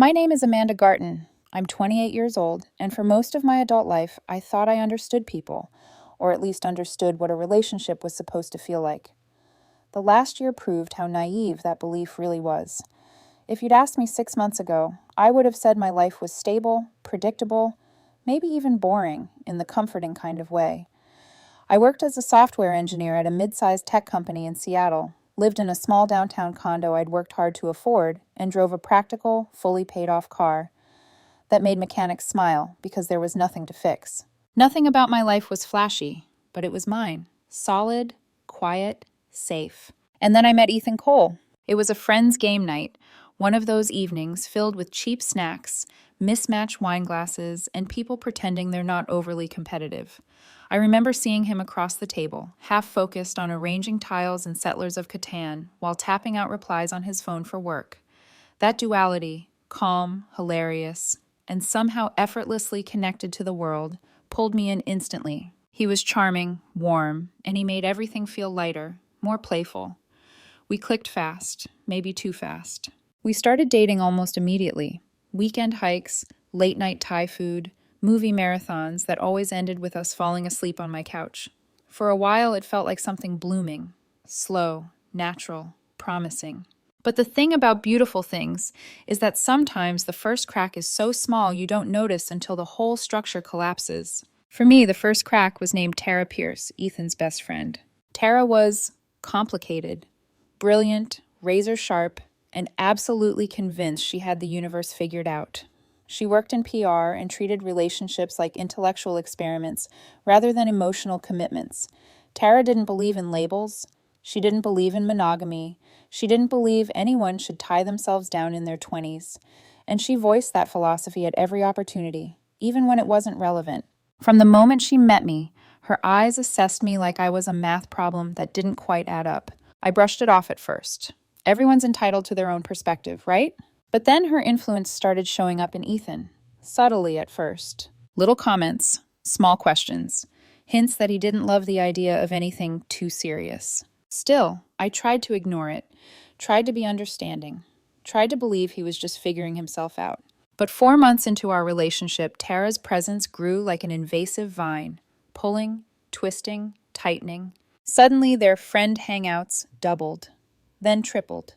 My name is Amanda Garton. I'm 28 years old, and for most of my adult life, I thought I understood people, or at least understood what a relationship was supposed to feel like. The last year proved how naive that belief really was. If you'd asked me 6 months ago, I would have said my life was stable, predictable, maybe even boring, in the comforting kind of way. I worked as a software engineer at a mid-sized tech company in Seattle, lived in a small downtown condo I'd worked hard to afford, and drove a practical, fully paid-off car that made mechanics smile because there was nothing to fix. Nothing about my life was flashy, but it was mine. Solid, quiet, safe. And then I met Ethan Cole. It was a friend's game night, one of those evenings filled with cheap snacks, mismatched wine glasses, and people pretending they're not overly competitive. I remember seeing him across the table, half focused on arranging tiles in Settlers of Catan while tapping out replies on his phone for work. That duality, calm, hilarious, and somehow effortlessly connected to the world, pulled me in instantly. He was charming, warm, and he made everything feel lighter, more playful. We clicked fast, maybe too fast. We started dating almost immediately. Weekend hikes, late-night Thai food, movie marathons that always ended with us falling asleep on my couch. For a while, it felt like something blooming, slow, natural, promising. But the thing about beautiful things is that sometimes the first crack is so small you don't notice until the whole structure collapses. For me, the first crack was named Tara Pierce, Ethan's best friend. Tara was complicated, brilliant, razor sharp, and absolutely convinced she had the universe figured out. She worked in PR and treated relationships like intellectual experiments rather than emotional commitments. Tara didn't believe in labels. She didn't believe in monogamy. She didn't believe anyone should tie themselves down in their 20s. And she voiced that philosophy at every opportunity, even when it wasn't relevant. From the moment she met me, her eyes assessed me like I was a math problem that didn't quite add up. I brushed it off at first. Everyone's entitled to their own perspective, right? But then her influence started showing up in Ethan, subtly at first. Little comments, small questions, hints that he didn't love the idea of anything too serious. Still, I tried to ignore it, tried to be understanding, tried to believe he was just figuring himself out. But 4 months into our relationship, Tara's presence grew like an invasive vine, pulling, twisting, tightening. Suddenly, their friend hangouts doubled, then tripled.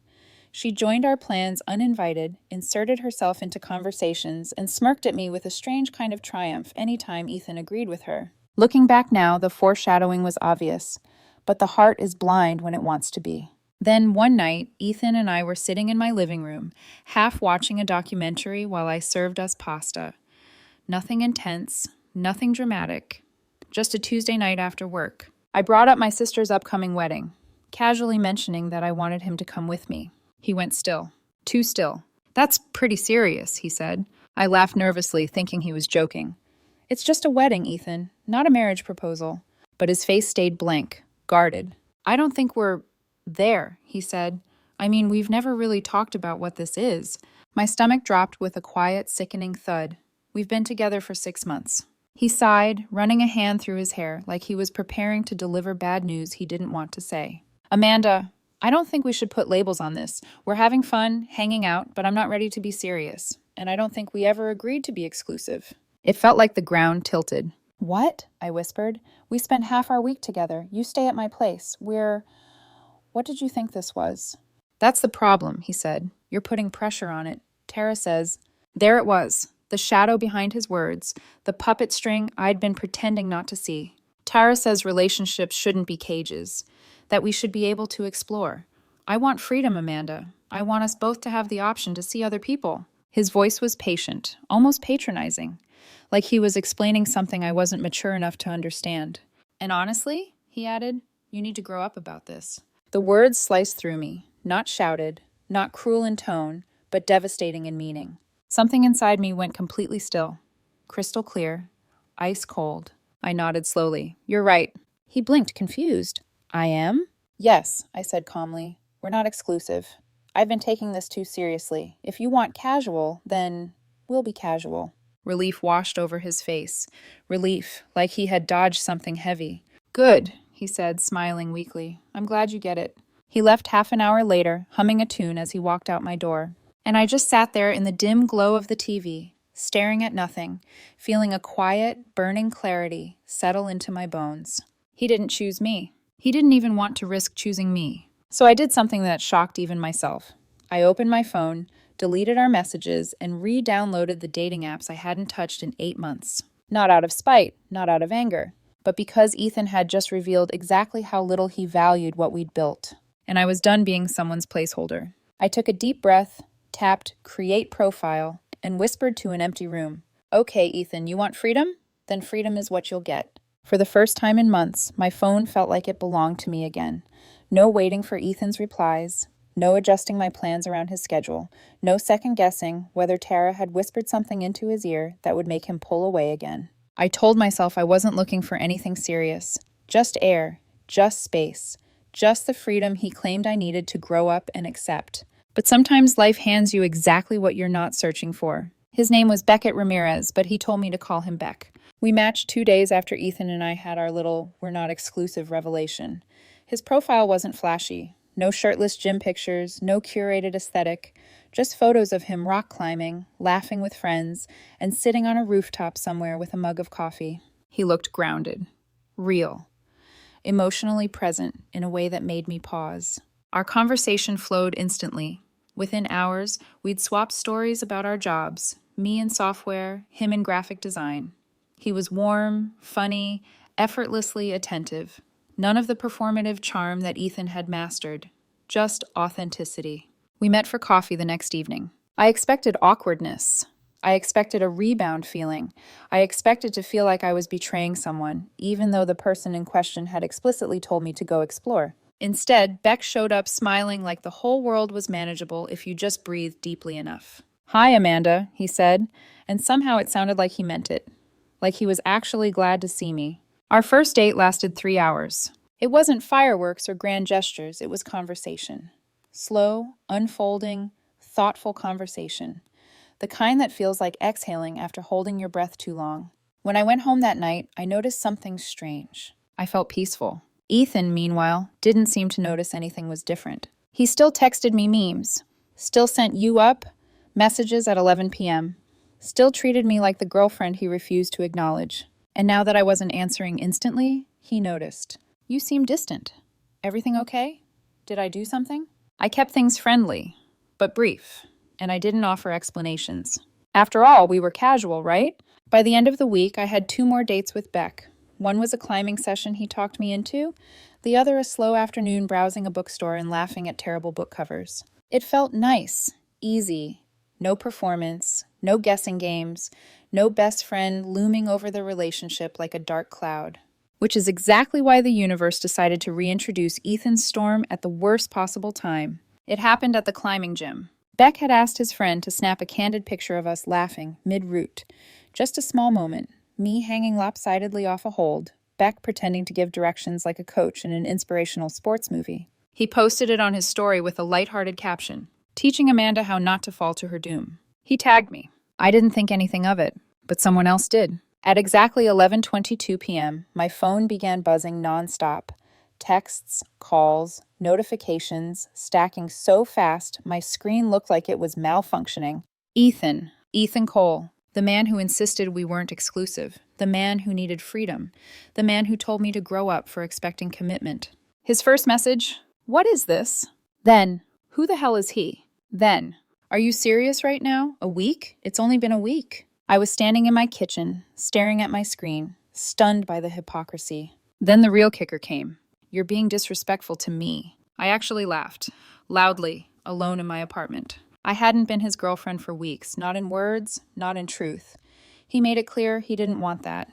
She joined our plans uninvited, inserted herself into conversations, and smirked at me with a strange kind of triumph anytime Ethan agreed with her. Looking back now, the foreshadowing was obvious, but the heart is blind when it wants to be. Then one night, Ethan and I were sitting in my living room, half watching a documentary while I served us pasta. Nothing intense, nothing dramatic, just a Tuesday night after work. I brought up my sister's upcoming wedding, casually mentioning that I wanted him to come with me. He went still. Too still. "That's pretty serious," he said. I laughed nervously, thinking he was joking. "It's just a wedding, Ethan, not a marriage proposal." But his face stayed blank, guarded. "I don't think we're there," he said. "I mean, we've never really talked about what this is." My stomach dropped with a quiet, sickening thud. "We've been together for 6 months." He sighed, running a hand through his hair, like he was preparing to deliver bad news he didn't want to say. "Amanda, I don't think we should put labels on this. We're having fun, hanging out, but I'm not ready to be serious. And I don't think we ever agreed to be exclusive." It felt like the ground tilted. "What?" I whispered. "We spent half our week together. You stay at my place. What did you think this was?" "That's the problem," he said. "You're putting pressure on it. Tara says." There it was, the shadow behind his words, the puppet string I'd been pretending not to see. Tara says relationships shouldn't be cages, that we should be able to explore. I want freedom, Amanda. I want us both to have the option to see other people. His voice was patient, almost patronizing, like he was explaining something I wasn't mature enough to understand. "And honestly," he added, "you need to grow up about this." The words sliced through me, not shouted, not cruel in tone, but devastating in meaning. Something inside me went completely still, crystal clear, ice cold. I nodded slowly. "You're right." He blinked, confused. "I am?" "Yes," I said calmly. "We're not exclusive. I've been taking this too seriously. If you want casual, then we'll be casual." Relief washed over his face. Relief, like he had dodged something heavy. "Good," he said, smiling weakly. "I'm glad you get it." He left half an hour later, humming a tune as he walked out my door. And I just sat there in the dim glow of the TV, staring at nothing, feeling a quiet, burning clarity settle into my bones. He didn't choose me. He didn't even want to risk choosing me. So I did something that shocked even myself. I opened my phone, deleted our messages, and re-downloaded the dating apps I hadn't touched in 8 months. Not out of spite, not out of anger, but because Ethan had just revealed exactly how little he valued what we'd built. And I was done being someone's placeholder. I took a deep breath, tapped Create Profile, and whispered to an empty room, "Okay, Ethan, you want freedom? Then freedom is what you'll get." For the first time in months, my phone felt like it belonged to me again. No waiting for Ethan's replies, no adjusting my plans around his schedule, no second-guessing whether Tara had whispered something into his ear that would make him pull away again. I told myself I wasn't looking for anything serious. Just air, just space, just the freedom he claimed I needed to grow up and accept. But sometimes life hands you exactly what you're not searching for. His name was Beckett Ramirez, but he told me to call him Beck. We matched 2 days after Ethan and I had our little "we're not exclusive" revelation. His profile wasn't flashy. No shirtless gym pictures, no curated aesthetic, just photos of him rock climbing, laughing with friends, and sitting on a rooftop somewhere with a mug of coffee. He looked grounded, real, emotionally present in a way that made me pause. Our conversation flowed instantly. Within hours, we'd swapped stories about our jobs, me in software, him in graphic design. He was warm, funny, effortlessly attentive. None of the performative charm that Ethan had mastered, just authenticity. We met for coffee the next evening. I expected awkwardness. I expected a rebound feeling. I expected to feel like I was betraying someone, even though the person in question had explicitly told me to go explore. Instead, Beck showed up smiling like the whole world was manageable if you just breathed deeply enough. "Hi, Amanda," he said, and somehow it sounded like he meant it, like he was actually glad to see me. Our first date lasted 3 hours. It wasn't fireworks or grand gestures, it was conversation. Slow, unfolding, thoughtful conversation. The kind that feels like exhaling after holding your breath too long. When I went home that night, I noticed something strange. I felt peaceful. Ethan, meanwhile, didn't seem to notice anything was different. He still texted me memes, still sent "you up" messages at 11 p.m., still treated me like the girlfriend he refused to acknowledge. And now that I wasn't answering instantly, he noticed. "You seem distant. Everything okay? Did I do something?" I kept things friendly, but brief, and I didn't offer explanations. After all, we were casual, right? By the end of the week, I had 2 more dates with Beck. One was a climbing session he talked me into, the other a slow afternoon browsing a bookstore and laughing at terrible book covers. It felt nice, easy, no performance, no guessing games, no best friend looming over the relationship like a dark cloud. Which is exactly why the universe decided to reintroduce Ethan's storm at the worst possible time. It happened at the climbing gym. Beck had asked his friend to snap a candid picture of us laughing mid-route. Just a small moment, me hanging lopsidedly off a hold, Beck pretending to give directions like a coach in an inspirational sports movie. He posted it on his story with a lighthearted caption, "Teaching Amanda how not to fall to her doom." He tagged me. I didn't think anything of it, but someone else did. At exactly 11:22 p.m., my phone began buzzing nonstop. Texts, calls, notifications, stacking so fast my screen looked like it was malfunctioning. Ethan Cole, the man who insisted we weren't exclusive, the man who needed freedom, the man who told me to grow up for expecting commitment. His first message, "What is this?" Then, "Who the hell is he?" Then, "Are you serious right now? A week? It's only been a week." I was standing in my kitchen, staring at my screen, stunned by the hypocrisy. Then the real kicker came. "You're being disrespectful to me." I actually laughed, loudly, alone in my apartment. I hadn't been his girlfriend for weeks, not in words, not in truth. He made it clear he didn't want that.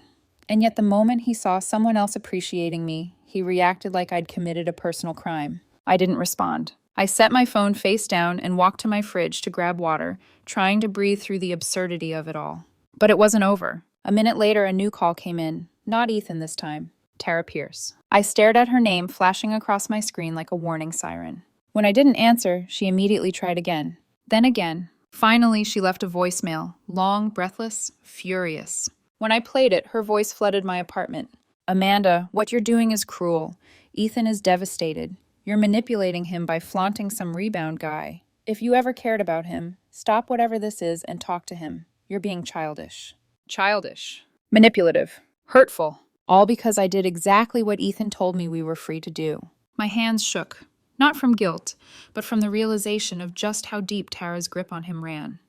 And yet the moment he saw someone else appreciating me, he reacted like I'd committed a personal crime. I didn't respond. I set my phone face down and walked to my fridge to grab water, trying to breathe through the absurdity of it all. But it wasn't over. A minute later, a new call came in. Not Ethan this time. Tara Pierce. I stared at her name flashing across my screen like a warning siren. When I didn't answer, she immediately tried again. Then again. Finally, she left a voicemail, long, breathless, furious. When I played it, her voice flooded my apartment. "Amanda, what you're doing is cruel. Ethan is devastated. You're manipulating him by flaunting some rebound guy. If you ever cared about him, stop whatever this is and talk to him. You're being childish. Childish. Manipulative. Hurtful. All because I did exactly what Ethan told me we were free to do. My hands shook, not from guilt, but from the realization of just how deep Tara's grip on him ran.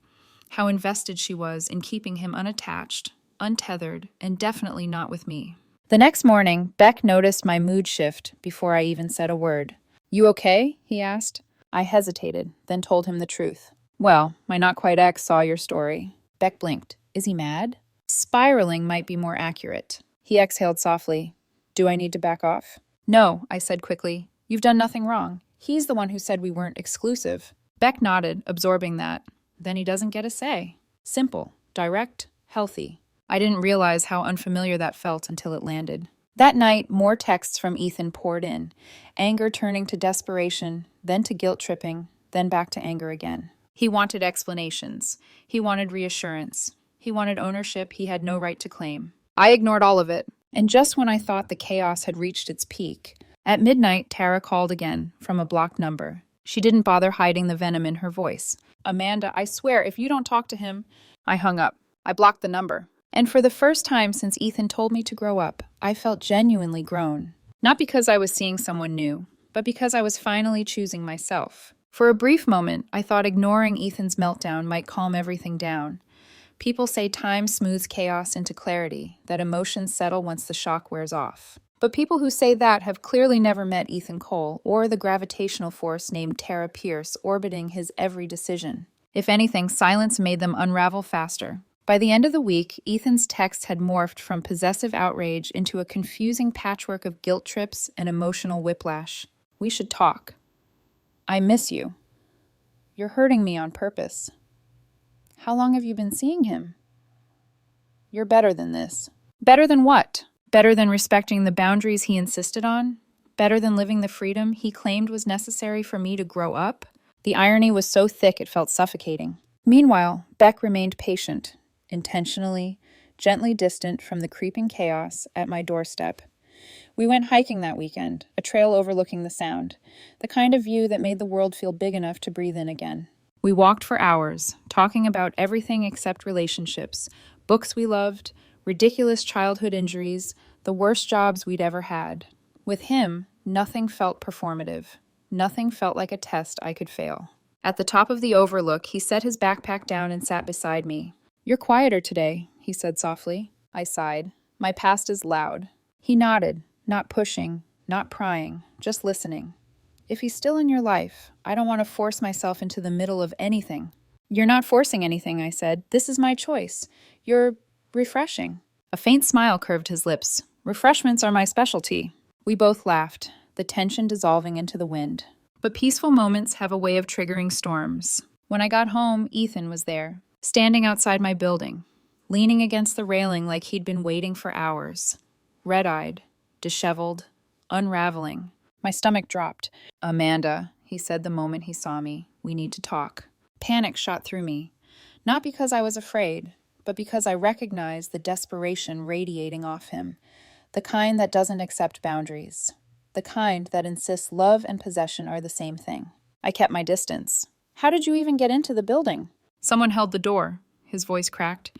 How invested she was in keeping him unattached, untethered, and definitely not with me. The next morning, Beck noticed my mood shift before I even said a word. "You okay?" he asked. I hesitated, then told him the truth. "Well, my not-quite-ex saw your story." Beck blinked. "Is he mad?" "Spiraling might be more accurate." He exhaled softly. "Do I need to back off?" "No," I said quickly. "You've done nothing wrong. He's the one who said we weren't exclusive." Beck nodded, absorbing that. Then he doesn't get a say. Simple, direct, healthy. I didn't realize how unfamiliar that felt until it landed. That night, more texts from Ethan poured in, anger turning to desperation, then to guilt-tripping, then back to anger again. He wanted explanations. He wanted reassurance. He wanted ownership he had no right to claim. I ignored all of it, and just when I thought the chaos had reached its peak, at midnight, Tara called again, from a blocked number. She didn't bother hiding the venom in her voice. "Amanda, I swear, if you don't talk to him..." I hung up. I blocked the number. And for the first time since Ethan told me to grow up, I felt genuinely grown. Not because I was seeing someone new, but because I was finally choosing myself. For a brief moment, I thought ignoring Ethan's meltdown might calm everything down. People say time smooths chaos into clarity, that emotions settle once the shock wears off. But people who say that have clearly never met Ethan Cole or the gravitational force named Tara Pierce orbiting his every decision. If anything, silence made them unravel faster. By the end of the week, Ethan's texts had morphed from possessive outrage into a confusing patchwork of guilt trips and emotional whiplash. "We should talk." "I miss you." "You're hurting me on purpose." "How long have you been seeing him?" "You're better than this." Better than what? Better than respecting the boundaries he insisted on? Better than living the freedom he claimed was necessary for me to grow up? The irony was so thick it felt suffocating. Meanwhile, Beck remained patient, intentionally, gently distant from the creeping chaos at my doorstep. We went hiking that weekend, a trail overlooking the Sound, the kind of view that made the world feel big enough to breathe in again. We walked for hours, talking about everything except relationships, books we loved, ridiculous childhood injuries, the worst jobs we'd ever had. With him, nothing felt performative. Nothing felt like a test I could fail. At the top of the overlook, he set his backpack down and sat beside me. "You're quieter today," he said softly. I sighed. "My past is loud." He nodded, not pushing, not prying, just listening. "If he's still in your life, I don't want to force myself into the middle of anything." "You're not forcing anything," I said. "This is my choice. You're refreshing." A faint smile curved his lips. "Refreshments are my specialty." We both laughed, the tension dissolving into the wind. But peaceful moments have a way of triggering storms. When I got home, Ethan was there, standing outside my building, leaning against the railing like he'd been waiting for hours. Red-eyed, disheveled, unraveling. My stomach dropped. "Amanda," he said the moment he saw me, "we need to talk." Panic shot through me. Not because I was afraid, but because I recognized the desperation radiating off him, the kind that doesn't accept boundaries, the kind that insists love and possession are the same thing. I kept my distance. "How did you even get into the building?" "Someone held the door." His voice cracked.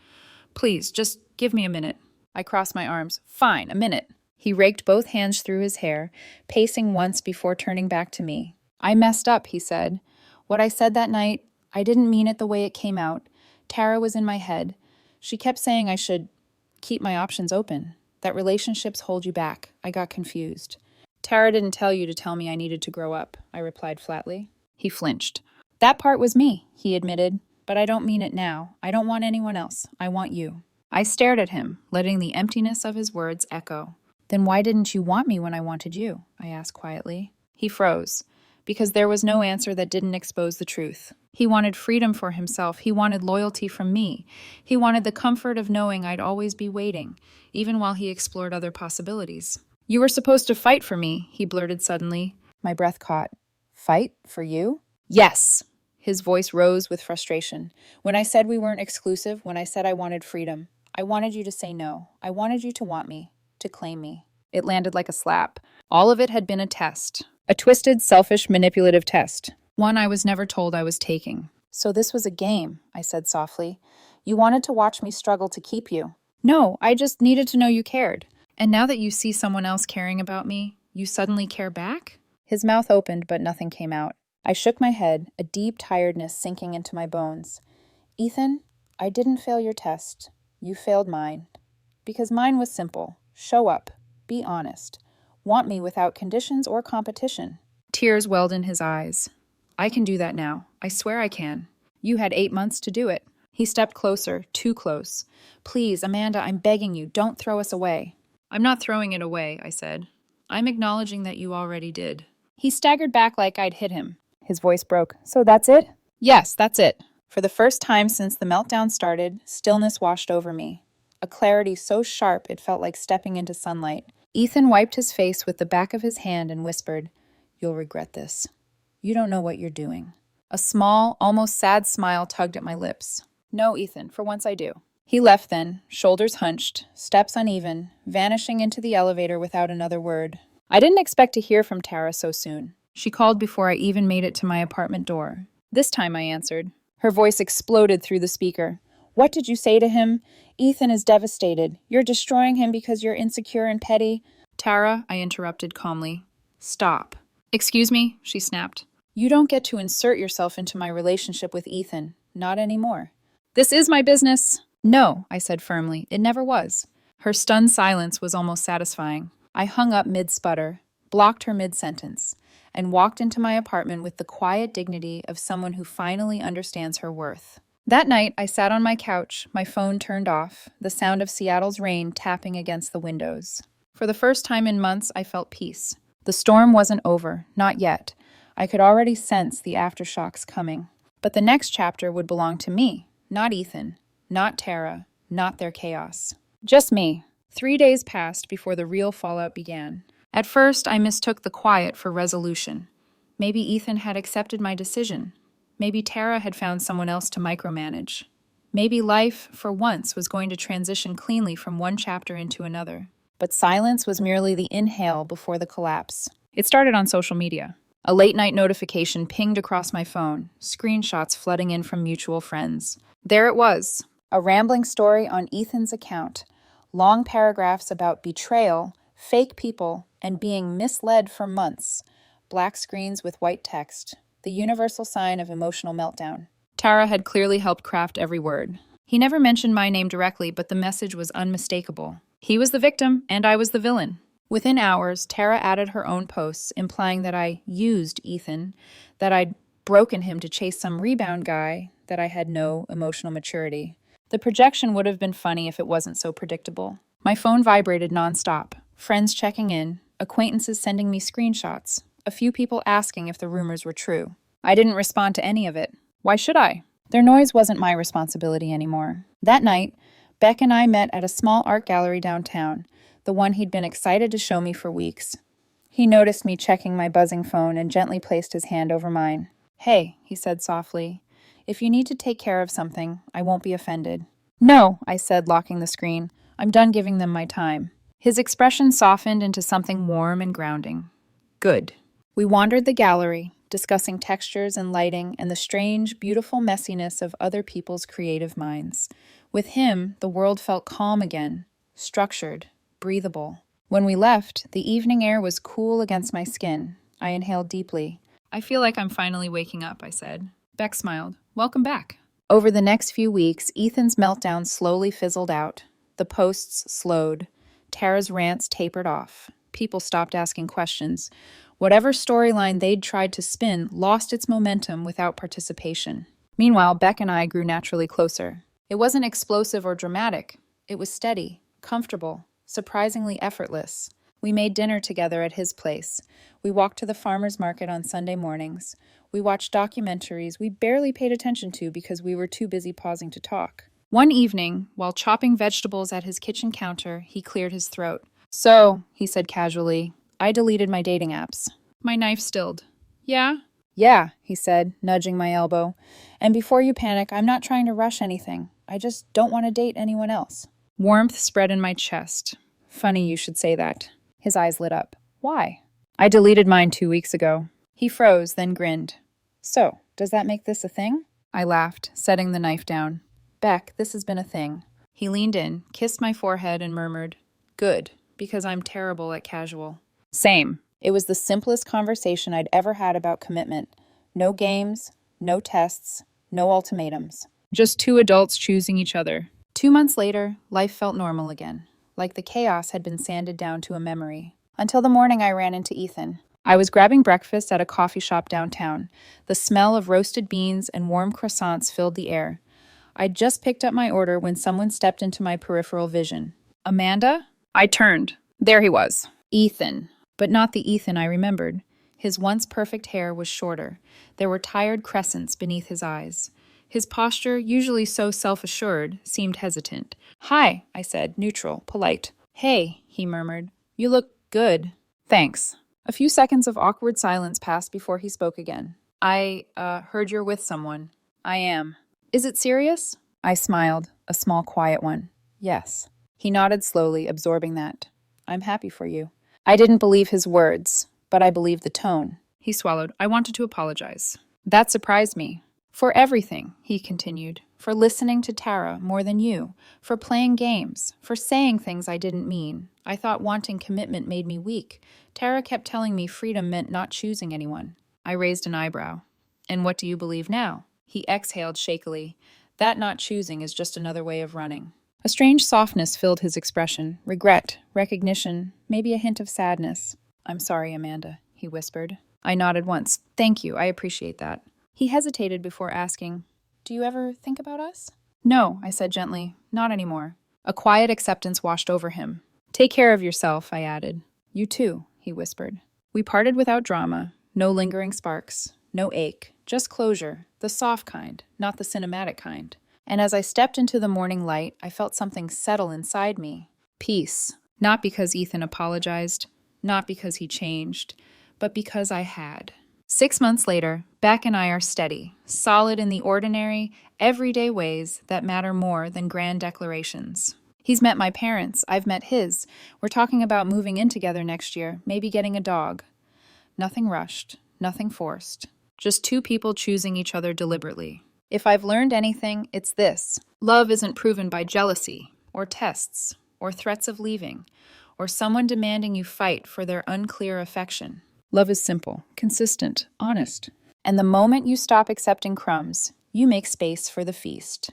"Please, just give me a minute." I crossed my arms. "Fine, a minute." He raked both hands through his hair, pacing once before turning back to me. "I messed up," he said. "What I said that night, I didn't mean it the way it came out. Tara was in my head. She kept saying I should keep my options open, that relationships hold you back. I got confused." "Tara didn't tell you to tell me I needed to grow up," I replied flatly. He flinched. "That part was me," he admitted, "but I don't mean it now. I don't want anyone else. I want you." I stared at him, letting the emptiness of his words echo. "Then why didn't you want me when I wanted you?" I asked quietly. He froze, because there was no answer that didn't expose the truth. He wanted freedom for himself. He wanted loyalty from me. He wanted the comfort of knowing I'd always be waiting, even while he explored other possibilities. "You were supposed to fight for me," he blurted suddenly. My breath caught. "Fight for you?" "Yes!" His voice rose with frustration. "When I said we weren't exclusive, when I said I wanted freedom, I wanted you to say no. I wanted you to want me, to claim me." It landed like a slap. All of it had been a test. A twisted, selfish, manipulative test. One I was never told I was taking. So this was a game, I said softly. You wanted to watch me struggle to keep you. No, I just needed to know you cared. And now that you see someone else caring about me, you suddenly care back? His mouth opened, but nothing came out. I shook my head, a deep tiredness sinking into my bones. Ethan, I didn't fail your test. You failed mine. Because mine was simple. Show up. Be honest. Want me without conditions or competition. Tears welled in his eyes. I can do that now. I swear I can. You had 8 months to do it. He stepped closer, too close. Please, Amanda, I'm begging you, don't throw us away. I'm not throwing it away, I said. I'm acknowledging that you already did. He staggered back like I'd hit him. His voice broke. So that's it? Yes, that's it. For the first time since the meltdown started, stillness washed over me. A clarity so sharp it felt like stepping into sunlight. Ethan wiped his face with the back of his hand and whispered, You'll regret this. You don't know what you're doing. A small, almost sad smile tugged at my lips. No, Ethan, for once I do. He left then, shoulders hunched, steps uneven, vanishing into the elevator without another word. I didn't expect to hear from Tara so soon. She called before I even made it to my apartment door. This time I answered. Her voice exploded through the speaker. What did you say to him? Ethan is devastated. You're destroying him because you're insecure and petty. Tara, I interrupted calmly. Stop. Excuse me, she snapped. You don't get to insert yourself into my relationship with Ethan. Not anymore. This is my business. No, I said firmly. It never was. Her stunned silence was almost satisfying. I hung up mid-sputter, blocked her mid-sentence, and walked into my apartment with the quiet dignity of someone who finally understands her worth. That night, I sat on my couch, my phone turned off, the sound of Seattle's rain tapping against the windows. For the first time in months, I felt peace. The storm wasn't over, not yet. I could already sense the aftershocks coming. But the next chapter would belong to me, not Ethan, not Tara, not their chaos. Just me. 3 days passed before the real fallout began. At first, I mistook the quiet for resolution. Maybe Ethan had accepted my decision. Maybe Tara had found someone else to micromanage. Maybe life, for once, was going to transition cleanly from one chapter into another. But silence was merely the inhale before the collapse. It started on social media. A late-night notification pinged across my phone, screenshots flooding in from mutual friends. There it was, a rambling story on Ethan's account. Long paragraphs about betrayal, fake people, and being misled for months. Black screens with white text. The universal sign of emotional meltdown. Tara had clearly helped craft every word. He never mentioned my name directly, but the message was unmistakable. He was the victim, and I was the villain. Within hours, Tara added her own posts, implying that I used Ethan, that I'd broken him to chase some rebound guy, that I had no emotional maturity. The projection would have been funny if it wasn't so predictable. My phone vibrated nonstop. Friends checking in, acquaintances sending me screenshots, a few people asking if the rumors were true. I didn't respond to any of it. Why should I? Their noise wasn't my responsibility anymore. That night, Beck and I met at a small art gallery downtown, the one he'd been excited to show me for weeks. He noticed me checking my buzzing phone and gently placed his hand over mine. Hey, he said softly, if you need to take care of something, I won't be offended. No, I said, locking the screen. I'm done giving them my time. His expression softened into something warm and grounding. Good. We wandered the gallery, discussing textures and lighting and the strange, beautiful messiness of other people's creative minds. With him, the world felt calm again, structured, breathable. When we left, the evening air was cool against my skin. I inhaled deeply. I feel like I'm finally waking up, I said. Beck smiled. Welcome back. Over the next few weeks, Ethan's meltdown slowly fizzled out. The posts slowed. Tara's rants tapered off. People stopped asking questions. Whatever storyline they'd tried to spin lost its momentum without participation. Meanwhile, Beck and I grew naturally closer. It wasn't explosive or dramatic. It was steady, comfortable, surprisingly effortless. We made dinner together at his place. We walked to the farmer's market on Sunday mornings. We watched documentaries we barely paid attention to because we were too busy pausing to talk. One evening, while chopping vegetables at his kitchen counter, he cleared his throat. So, he said casually, I deleted my dating apps. My knife stilled. Yeah? Yeah, he said, nudging my elbow. And before you panic, I'm not trying to rush anything. I just don't want to date anyone else. Warmth spread in my chest. Funny you should say that. His eyes lit up. Why? I deleted mine 2 weeks ago. He froze, then grinned. So, does that make this a thing? I laughed, setting the knife down. Beck, this has been a thing. He leaned in, kissed my forehead, and murmured, Good, because I'm terrible at casual. Same. It was the simplest conversation I'd ever had about commitment. No games, no tests, no ultimatums. Just two adults choosing each other. 2 months later, life felt normal again, like the chaos had been sanded down to a memory. Until the morning I ran into Ethan. I was grabbing breakfast at a coffee shop downtown. The smell of roasted beans and warm croissants filled the air. I'd just picked up my order when someone stepped into my peripheral vision. Amanda? I turned. There he was. Ethan. But not the Ethan I remembered. His once perfect hair was shorter. There were tired crescents beneath his eyes. His posture, usually so self-assured, seemed hesitant. Hi, I said, neutral, polite. Hey, he murmured. You look good. Thanks. A few seconds of awkward silence passed before he spoke again. I heard you're with someone. I am. Is it serious? I smiled, a small, quiet one. Yes. He nodded slowly, absorbing that. I'm happy for you. I didn't believe his words, but I believed the tone. He swallowed. I wanted to apologize. That surprised me. For everything, he continued. For listening to Tara more than you. For playing games. For saying things I didn't mean. I thought wanting commitment made me weak. Tara kept telling me freedom meant not choosing anyone. I raised an eyebrow. And what do you believe now? He exhaled shakily. That not choosing is just another way of running. A strange softness filled his expression. Regret, recognition, maybe a hint of sadness. I'm sorry, Amanda, he whispered. I nodded once. Thank you, I appreciate that. He hesitated before asking, Do you ever think about us? No, I said gently. Not anymore. A quiet acceptance washed over him. Take care of yourself, I added. You too, he whispered. We parted without drama. No lingering sparks. No ache. Just closure. The soft kind, not the cinematic kind. And as I stepped into the morning light, I felt something settle inside me. Peace. Not because Ethan apologized, not because he changed, but because I had. 6 months later, Beck and I are steady, solid in the ordinary, everyday ways that matter more than grand declarations. He's met my parents, I've met his. We're talking about moving in together next year, maybe getting a dog. Nothing rushed, nothing forced. Just two people choosing each other deliberately. If I've learned anything, it's this. Love isn't proven by jealousy, or tests, or threats of leaving, or someone demanding you fight for their unclear affection. Love is simple, consistent, honest. And the moment you stop accepting crumbs, you make space for the feast.